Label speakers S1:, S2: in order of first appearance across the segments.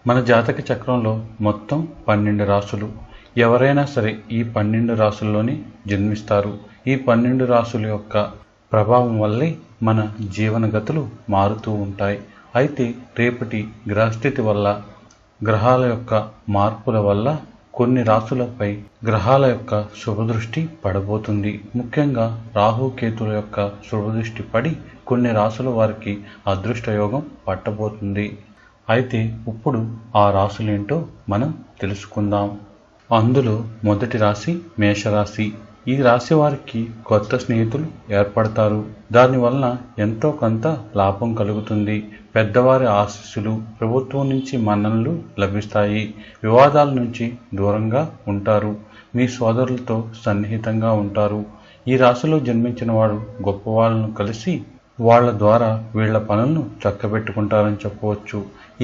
S1: మన జాతక చక్రంలో మొత్తం 12 రాసులు. ఎవరైనా సరే ఈ 12 రాసుల్లోనే జన్మిస్తారు. ఈ 12 రాసుల యొక్క ప్రభావం వల్లే మన జీవనగతులు మారుతూ ఉంటాయి. అయితే రేపటి గ్రహస్థితి వల్ల, గ్రహాల యొక్క మార్పుల వల్ల కొన్ని రాసులపై గ్రహాల యొక్క శుభదృష్టి పడబోతుంది. ముఖ్యంగా రాహుకేతుల యొక్క శుభదృష్టి పడి కొన్ని రాసుల వారికి అదృష్టయోగం పట్టబోతుంది. అయితే ఇప్పుడు ఆ రాసులేంటో మనం తెలుసుకుందాం. అందులో మొదటి రాశి మేషరాశి. ఈ రాశి వారికి కొత్త స్నేహితులు ఏర్పడతారు. దానివలన ఎంతో కొంత లాభం కలుగుతుంది. పెద్దవారి ఆశీస్సులు, ప్రభుత్వం నుంచి మన్ననలు లభిస్తాయి. వివాదాల నుంచి దూరంగా ఉంటారు. మీ సోదరులతో సన్నిహితంగా ఉంటారు. ఈ రాశిలో జన్మించిన వాడు గొప్ప వాళ్ళను కలిసి వాళ్ళ ద్వారా వీళ్ల పనులను చక్కబెట్టుకుంటారని చెప్పవచ్చు.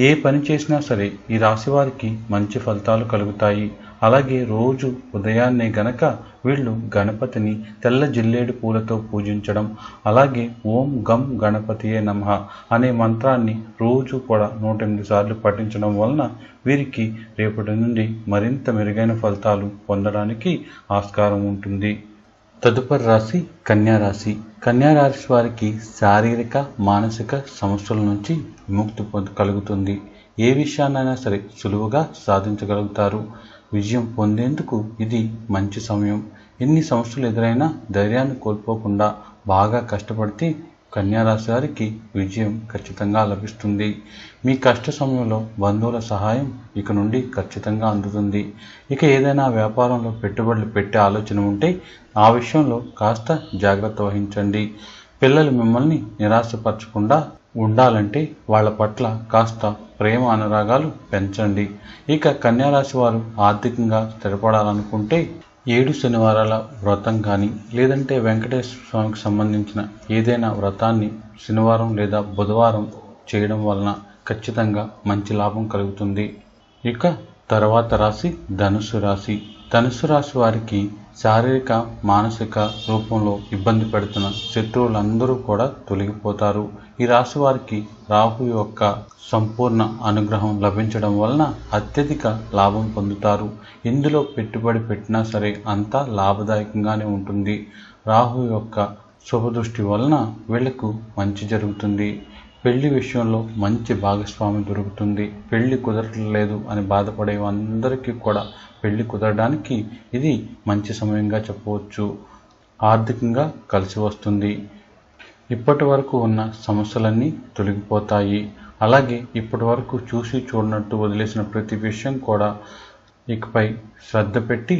S1: ఏ పని చేసినా సరే ఈ రాశి వారికి మంచి ఫలితాలు కలుగుతాయి. అలాగే రోజు ఉదయాన్నే గనక వీళ్ళు గణపతిని తెల్ల జిల్లేడు పూలతో పూజించడం, అలాగే ఓం గం గణపతియే నమః అనే మంత్రాన్ని రోజు కూడా 108 సార్లు పఠించడం వలన వీరికి రేపటి నుండి మరింత మెరుగైన ఫలితాలు పొందడానికి ఆస్కారం ఉంటుంది. తదుపరి రాశి కన్యారాశి. కన్యారాశి వారికి శారీరక, మానసిక సమస్యల నుంచి విముక్తి కలుగుతుంది. ఏ విషయాన్నైనా సరే సులువుగా సాధించగలుగుతారు. విజయం పొందేందుకు ఇది మంచి సమయం. ఎన్ని సమస్యలు ఎదురైనా ధైర్యాన్ని కోల్పోకుండా బాగా కష్టపడితే కన్యారాశి వారికి విజయం ఖచ్చితంగా లభిస్తుంది. మీ కష్ట సమయంలో బంధువుల సహాయం ఇక నుండి ఖచ్చితంగా అందుతుంది. ఇక ఏదైనా వ్యాపారంలో పెట్టుబడులు పెట్టే ఆలోచన ఉంటే ఆ విషయంలో కాస్త జాగ్రత్త వహించండి. పిల్లలు మిమ్మల్ని నిరాశపరచకుండా ఉండాలంటే వాళ్ళ పట్ల కాస్త ప్రేమ అనురాగాలు పెంచండి. ఇక కన్యారాశి వారు ఆర్థికంగా స్థిరపడాలనుకుంటే 7 శనివారాల వ్రతం కానీ, లేదంటే వెంకటేశ్వర స్వామికి సంబంధించిన ఏదైనా వ్రతాన్ని శనివారం లేదా బుధవారం చేయడం వలన ఖచ్చితంగా మంచి లాభం కలుగుతుంది. ఇక తర్వాత రాశి ధనుస్సు రాశి. ధనుస్సు రాశి వారికి శారీరక, మానసిక రూపంలో ఇబ్బంది పెడుతున్న శత్రువులందరూ కూడా తొలగిపోతారు. ఈ రాశి వారికి రాహు యొక్క సంపూర్ణ అనుగ్రహం లభించడం వలన అత్యధిక లాభం పొందుతారు. ఇందులో పెట్టుబడి పెట్టినా సరే అంతా లాభదాయకంగానే ఉంటుంది. రాహు యొక్క శుభదృష్టి వలన వీళ్లకు మంచి జరుగుతుంది. పెళ్లి విషయంలో మంచి భాగస్వామి దొరుకుతుంది. పెళ్లి కుదరట్లేదు అని బాధపడే అందరికీ కూడా పెళ్లి కుదరడానికి ఇది మంచి సమయంగా చెప్పవచ్చు. ఆర్థికంగా కలిసి వస్తుంది. ఇప్పటి వరకు ఉన్న సమస్యలన్నీ తొలగిపోతాయి. అలాగే ఇప్పటి వరకు చూసి చూడనట్టు వదిలేసిన ప్రతి విషయం కూడా ఇకపై శ్రద్ధ పెట్టి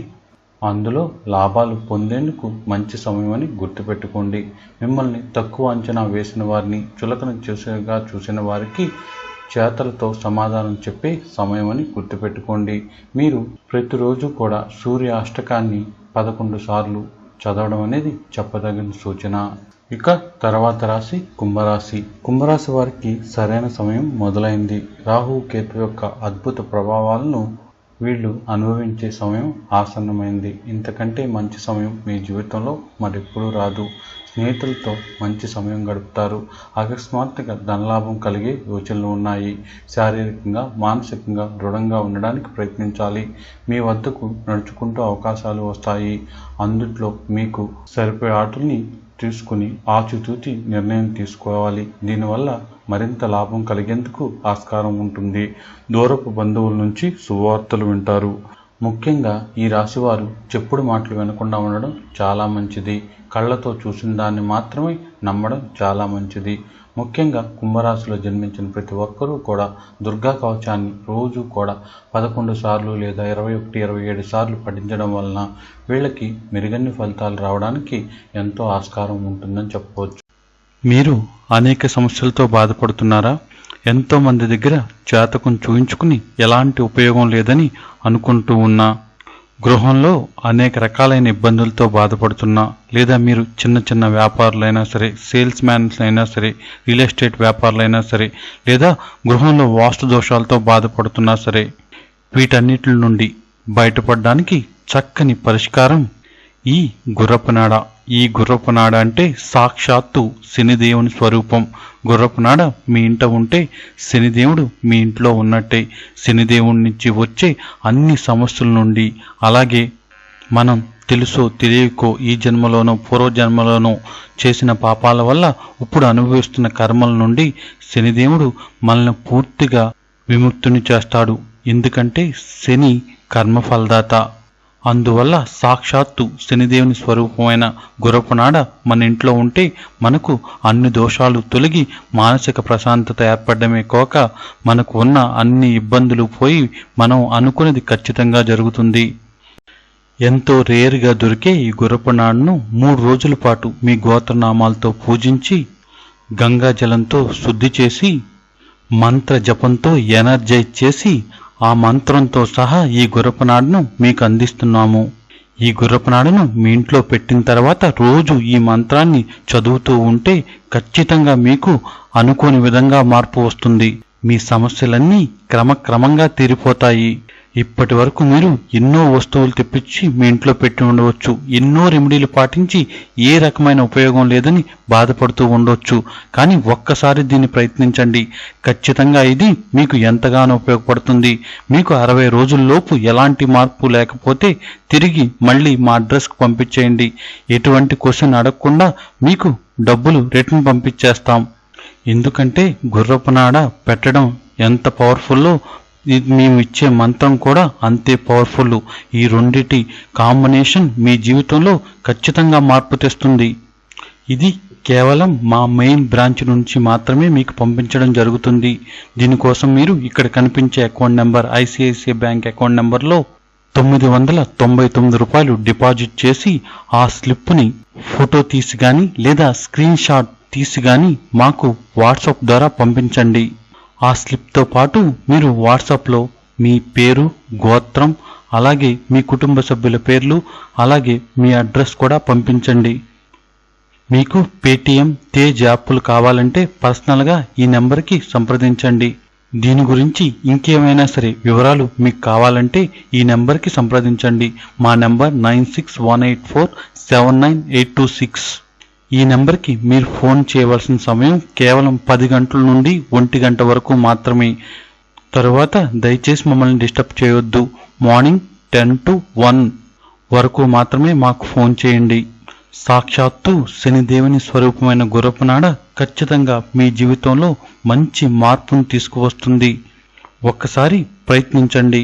S1: అందులో లాభాలు పొందేందుకు మంచి సమయమని గుర్తుపెట్టుకోండి. మిమ్మల్ని తక్కువ అంచనా వేసిన వారిని, చులకన చూసిన వారికి చేతలతో సమాధానం చెప్పే సమయమని గుర్తుపెట్టుకోండి. మీరు ప్రతిరోజు కూడా సూర్య అష్టకాన్ని 11 సార్లు చదవడం అనేది చెప్పదగిన సూచన. ఇక తర్వాత రాశి కుంభరాశి. కుంభరాశి వారికి సరైన సమయం మొదలైంది. రాహు కేతు యొక్క అద్భుత ప్రభావాలను వీళ్ళు అనుభవించే సమయం ఆసన్నమైంది. ఇంతకంటే మంచి సమయం మీ జీవితంలో మరెప్పుడూ రాదు. స్నేహితులతో మంచి సమయం గడుపుతారు. అకస్మాత్తుగా ధనలాభం కలిగే యోచనలు ఉన్నాయి. శారీరకంగా, మానసికంగా దృఢంగా ఉండడానికి ప్రయత్నించాలి. మీ వద్దకు నడుచుకుంటూ అవకాశాలు వస్తాయి. అందుట్లో మీకు సరిపోయే ఆటల్ని తీసుకుని ఆచితూచి నిర్ణయం తీసుకోవాలి. దీనివల్ల మరింత లాభం కలిగేందుకు ఆస్కారం ఉంటుంది. దూరపు బంధువుల నుంచి శుభవార్తలు వింటారు. ముఖ్యంగా ఈ రాశివారు చెప్పుడు మాటలు వినకుండా ఉండడం చాలా మంచిది. కళ్ళతో చూసిన దాన్ని మాత్రమే నమ్మడం చాలా మంచిది. ముఖ్యంగా కుంభరాశిలో జన్మించిన ప్రతి ఒక్కరూ కూడా దుర్గా కవచాన్ని రోజు కూడా 11 సార్లు లేదా 21, 27 సార్లు పఠించడం వలన వీళ్ళకి మెరుగైన ఫలితాలు రావడానికి ఎంతో ఆస్కారం ఉంటుందని చెప్పవచ్చు. మీరు అనేక సమస్యలతో బాధపడుతున్నారా? ఎంతోమంది దగ్గర జాతకం చూయించుకుని ఎలాంటి ఉపయోగం లేదని అనుకుంటూ ఉన్నా, గృహంలో అనేక రకాలైన ఇబ్బందులతో బాధపడుతున్నా, లేదా మీరు చిన్న చిన్న వ్యాపారులైనా సరే, సేల్స్ మ్యాన్స్ అయినా సరే, రియల్ ఎస్టేట్ వ్యాపారులైనా సరే, లేదా గృహంలో వాస్తు దోషాలతో బాధపడుతున్నా సరే, వీటన్నిటి నుండి బయటపడడానికి చక్కని పరిష్కారం ఈ గుర్రపునాడ. ఈ గుర్రపు నాడ అంటే సాక్షాత్తు శనిదేవుని స్వరూపం. గుర్రపు నాడ మీ ఇంట ఉంటే శనిదేవుడు మీ ఇంట్లో ఉన్నట్టే. శనిదేవుడి నుంచి వచ్చే అన్ని సమస్యల నుండి, అలాగే మనం తెలుసో తెలియకో ఈ జన్మలోనో పూర్వజన్మలోనో చేసిన పాపాల వల్ల ఇప్పుడు అనుభవిస్తున్న కర్మల నుండి శనిదేవుడు మనల్ని పూర్తిగా విముక్తుని చేస్తాడు. ఎందుకంటే శని కర్మఫలదాత. అందువల్ల సాక్షాత్తు శనిదేవుని స్వరూపమైన గుర్రపు నాడ మన ఇంట్లో ఉంటే మనకు అన్ని దోషాలు తొలగి మానసిక ప్రశాంతత ఏర్పడమే కాక మనకు ఉన్న అన్ని ఇబ్బందులు పోయి మనం అనుకున్నది ఖచ్చితంగా జరుగుతుంది. ఎంతో రేరుగా దొరికే ఈ గుర్రపు నాడను 3 రోజుల పాటు మీ గోత్రనామాలతో పూజించి గంగాజలంతో శుద్ధి చేసి మంత్ర జపంతో ఎనర్జైజ్ చేసి ఆ మంత్రంతో సహా ఈ గుర్రపు నాడను మీకు అందిస్తున్నాము. ఈ గుర్రపు నాడను మీ ఇంట్లో పెట్టిన తర్వాత రోజు ఈ మంత్రాన్ని చదువుతూ ఉంటే ఖచ్చితంగా మీకు అనుకోని విధంగా మార్పు వస్తుంది. మీ సమస్యలన్నీ క్రమక్రమంగా తీరిపోతాయి. ఇప్పటి వరకు మీరు ఎన్నో వస్తువులు తెప్పించి మీ ఇంట్లో పెట్టి ఉండవచ్చు, ఎన్నో రెమెడీలు పాటించి ఏ రకమైన ఉపయోగం లేదని బాధపడుతూ ఉండొచ్చు. కానీ ఒక్కసారి దీన్ని ప్రయత్నించండి, ఖచ్చితంగా ఇది మీకు ఎంతగానో ఉపయోగపడుతుంది. మీకు 60 రోజుల్లోపు ఎలాంటి మార్పు లేకపోతే తిరిగి మళ్ళీ మా అడ్రస్కి పంపించేయండి. ఎటువంటి క్వశ్చన్ అడగకుండా మీకు డబ్బులు రిటర్న్ పంపించేస్తాం. ఎందుకంటే గుర్రపు నాడ పెట్టడం ఎంత పవర్ఫుల్లో మేము ఇచ్చే మంత్రం కూడా అంతే పవర్ఫుల్. ఈ రెండిటి కాంబినేషన్ మీ జీవితంలో ఖచ్చితంగా మార్పు తెస్తుంది. ఇది కేవలం మా మెయిన్ బ్రాంచ్ నుంచి మాత్రమే మీకు పంపించడం జరుగుతుంది. దీనికోసం మీరు ఇక్కడ కనిపించే account number ICICI bank account నెంబర్లో 999 రూపాయలు డిపాజిట్ చేసి ఆ స్లిప్ని ఫోటో తీసి కానీ లేదా స్క్రీన్ షాట్ తీసి కానీ మాకు వాట్సాప్ ద్వారా పంపించండి. ఆ స్లిప్తో పాటు మీరు వాట్సాప్లో మీ పేరు, గోత్రం, అలాగే మీ కుటుంబ సభ్యుల పేర్లు, అలాగే మీ అడ్రస్ కూడా పంపించండి. మీకు పేటిఎం, తేజ్ యాప్లు కావాలంటే పర్సనల్గా ఈ నెంబర్కి సంప్రదించండి. దీని గురించి ఇంకేమైనా సరే వివరాలు మీకు కావాలంటే ఈ నెంబర్కి సంప్రదించండి. మా నెంబర్ 9618479826. ఈ నెంబర్కి మీరు ఫోన్ చేయవలసిన సమయం కేవలం 10 గంటల నుండి 1 గంట వరకు మాత్రమే. తరువాత దయచేసి మమ్మల్ని డిస్టర్బ్ చేయొద్దు. మార్నింగ్ 10 to 1 వరకు మాత్రమే మాకు ఫోన్ చేయండి. సాక్షాత్తు శనిదేవుని స్వరూపమైన గుర్రపు నాడ ఖచ్చితంగా మీ జీవితంలో మంచి మార్పును తీసుకువస్తుంది. ఒక్కసారి ప్రయత్నించండి.